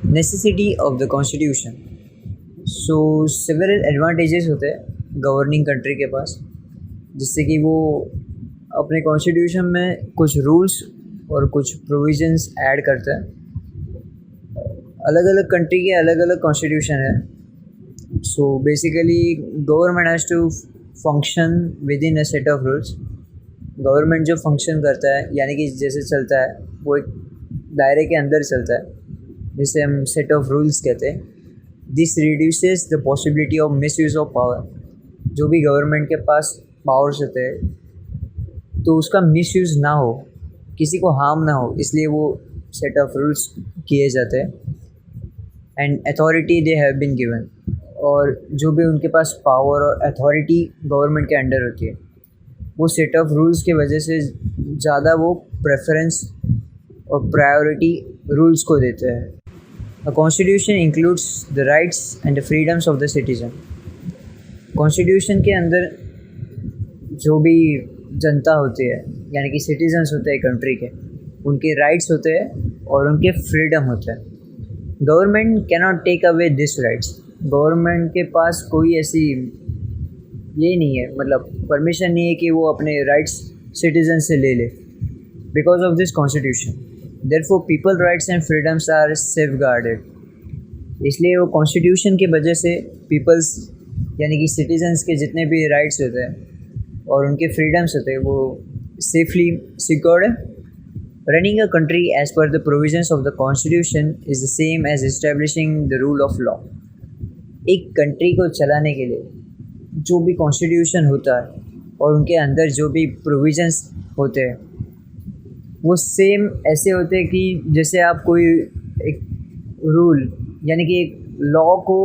Necessity of the constitution. So several advantages होते हैं governing country के पास, जिससे कि वो अपने कॉन्स्टिट्यूशन में कुछ रूल्स और कुछ प्रोविजंस ऐड करते हैं। अलग अलग कंट्री के अलग अलग कॉन्स्टिट्यूशन है। So basically government has to function within a set of rules. Government जो फंक्शन करता है यानी कि जैसे चलता है वो एक दायरे के अंदर चलता है, जिसे हम सेट ऑफ रूल्स कहते हैं। This reduces the possibility of misuse of power. जो भी गवर्नमेंट के पास पावर्स होते हैं तो उसका मिसयूज़ ना हो, किसी को हार्म ना हो, इसलिए वो सेट ऑफ रूल्स किए जाते हैं। And authority they have been given, और जो भी उनके पास पावर और अथॉरिटी गवर्नमेंट के अंडर होती है वो सेट ऑफ रूल्स की वजह से ज़्यादा वो प्रेफरेंस और प्रायोरिटी रूल्स को देते हैं। A constitution includes the rights and the freedoms of the citizen. Constitution के अंदर जो भी जनता होती है यानी कि सिटीजन्स होते हैं कंट्री के, उनके राइट्स होते हैं और उनके फ्रीडम होते हैं। Government can not take away this rights. Government के पास कोई ऐसी ये नहीं है, मतलब परमिशन नहीं है कि वो अपने राइट्स सिटीजन से ले ले। Because of this constitution therefore people rights and freedoms are safeguarded. इसलिए वो कॉन्स्टिट्यूशन की वजह से पीपल्स यानी कि सिटीजन्स के जितने भी राइट्स होते हैं और उनके फ्रीडम्स होते हैं वो सेफली सिक्योर्ड है। Running a country as per the provisions of the constitution is the same as establishing the rule of law. एक कंट्री को चलाने के लिए जो भी कॉन्स्टिट्यूशन होता है और उनके अंदर जो भी प्रोविजंस होते हैं वो सेम ऐसे होते हैं कि जैसे आप कोई एक रूल यानी कि एक लॉ को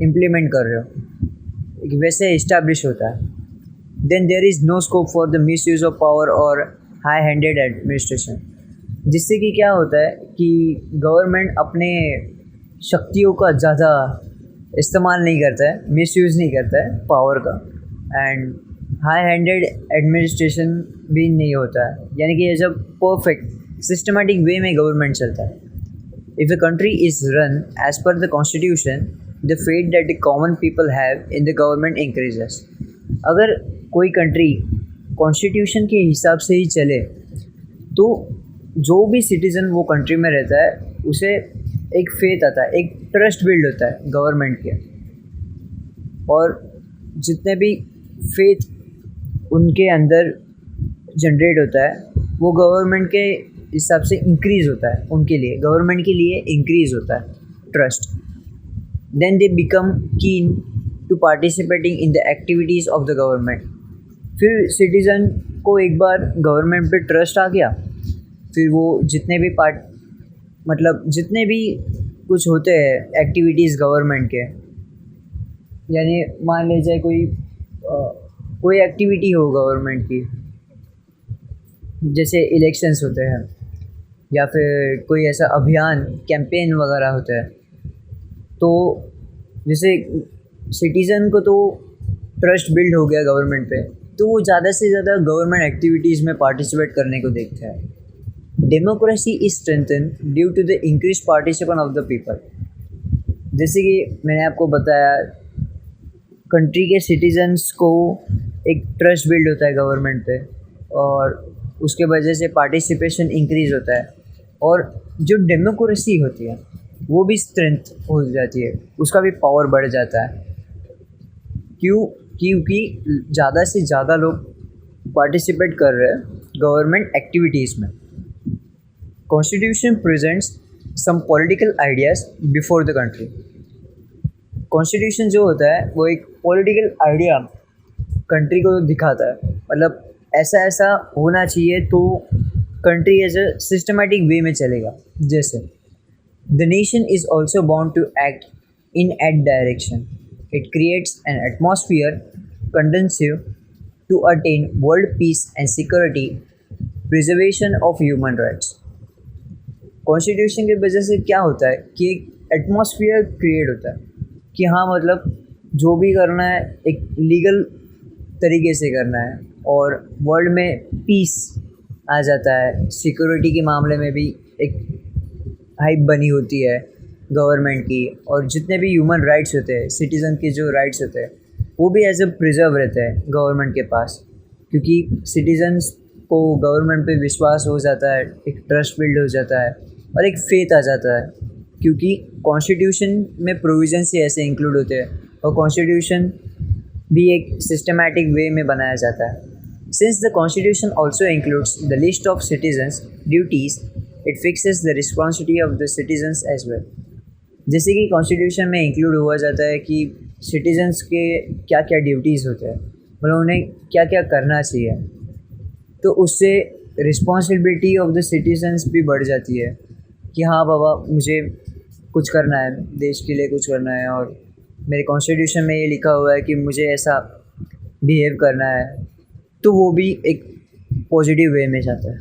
इम्प्लीमेंट कर रहे हो, वैसे इस्टेब्लिश होता है। Then there is no scope for the misuse of power और हाई हैंडेड एडमिनिस्ट्रेशन। जिससे कि क्या होता है कि गवर्नमेंट अपने शक्तियों का ज़्यादा इस्तेमाल नहीं करता है, मिसयूज़ नहीं करता है पावर का, एंड हाई हैंडेड एडमिनिस्ट्रेशन भी नहीं होता है। यानी कि जब परफेक्ट सिस्टमेटिक वे में गवर्नमेंट चलता है। If a country is run as per the constitution the fate that the common people have in the government increases. अगर कोई कंट्री कॉन्स्टिट्यूशन के हिसाब से ही चले तो जो भी सिटीज़न वो कंट्री में रहता है उसे एक फेथ आता है, एक ट्रस्ट बिल्ड होता है गवर्नमेंट के, और जितने भी फेथ उनके अंदर जनरेट होता है वो गवर्नमेंट के हिसाब से इंक्रीज़ होता है, उनके लिए गवर्नमेंट के लिए इंक्रीज़ होता है trust. Then they become keen to participating in the activities of the government. फिर सिटीज़न को एक बार गवर्नमेंट पे ट्रस्ट आ गया, फिर वो जितने भी जितने भी कुछ होते हैं एक्टिविटीज़ गवर्नमेंट के, यानी मान लीजिए कोई एक्टिविटी हो गवर्नमेंट की, जैसे इलेक्शंस होते हैं या फिर कोई ऐसा अभियान कैंपेन वगैरह होता है, तो जैसे सिटीज़न को तो ट्रस्ट बिल्ड हो गया गवर्नमेंट पे, तो वो ज़्यादा से ज़्यादा गवर्नमेंट एक्टिविटीज़ में पार्टिसिपेट करने को देखता है। Democracy is strengthen due to the increase participation of the people. जैसे कि मैंने आपको बताया, कंट्री के सिटीजन्स को एक ट्रस्ट बिल्ड होता है गवर्नमेंट पे और उसके वजह से पार्टिसिपेशन इंक्रीज़ होता है, और जो डेमोक्रेसी होती है वो भी स्ट्रेंथ हो जाती है, उसका भी पावर बढ़ जाता है। क्योंकि ज़्यादा से ज़्यादा लोग पार्टिसिपेट कर रहे हैं गवर्नमेंट एक्टिविटीज़ में। Constitution presents some political ideas before the country. Constitution जो होता है वो एक पॉलिटिकल आइडिया कंट्री को दिखाता है, मतलब ऐसा ऐसा होना चाहिए तो country as a systematic way में चलेगा। जैसे the nation is also bound to act in at direction. It creates an atmosphere conducive to attain world peace and security, preservation of human rights. Constitution की वजह से क्या होता है कि एक एटमॉस्फेयर क्रिएट होता है कि हाँ, मतलब जो भी करना है एक लीगल तरीके से करना है, और वर्ल्ड में पीस आ जाता है। सिक्योरिटी के मामले में भी एक हाइप बनी होती है, गवर्नमेंट की, और जितने भी ह्यूमन राइट्स होते हैं, सिटीज़न के जो राइट्स होते हैं, वो भी एज ए प्रिजर्व रहते हैं गवर्नमेंट के पास, क्योंकि सिटीजन्स को गवर्नमेंट पे विश्वास हो जाता है, एक ट्रस्ट बिल्ड हो जाता है और एक फेथ आ जाता है, क्योंकि कॉन्स्टिट्यूशन में प्रोविजंस ही ऐसे इंक्लूड होते हैं और कॉन्स्टिट्यूशन भी एक सिस्टमैटिक वे में बनाया जाता है. Since the constitution also includes the list of citizens duties, it fixes the responsibility of the citizens as well. जैसे कि कॉन्स्टिट्यूशन में इंक्लूड हुआ जाता है कि सिटीजन्स के क्या क्या ड्यूटीज़ होते हैं, मतलब उन्हें क्या क्या करना चाहिए, तो उससे रिस्पॉन्सिबिलिटी ऑफ द सिटीजन्स भी बढ़ जाती है कि हाँ बाबा, मुझे कुछ करना है, देश के लिए कुछ करना है, और मेरे कॉन्स्टिट्यूशन में ये लिखा हुआ है कि मुझे ऐसा बिहेव करना है, तो वो भी एक पॉजिटिव वे में जाता है.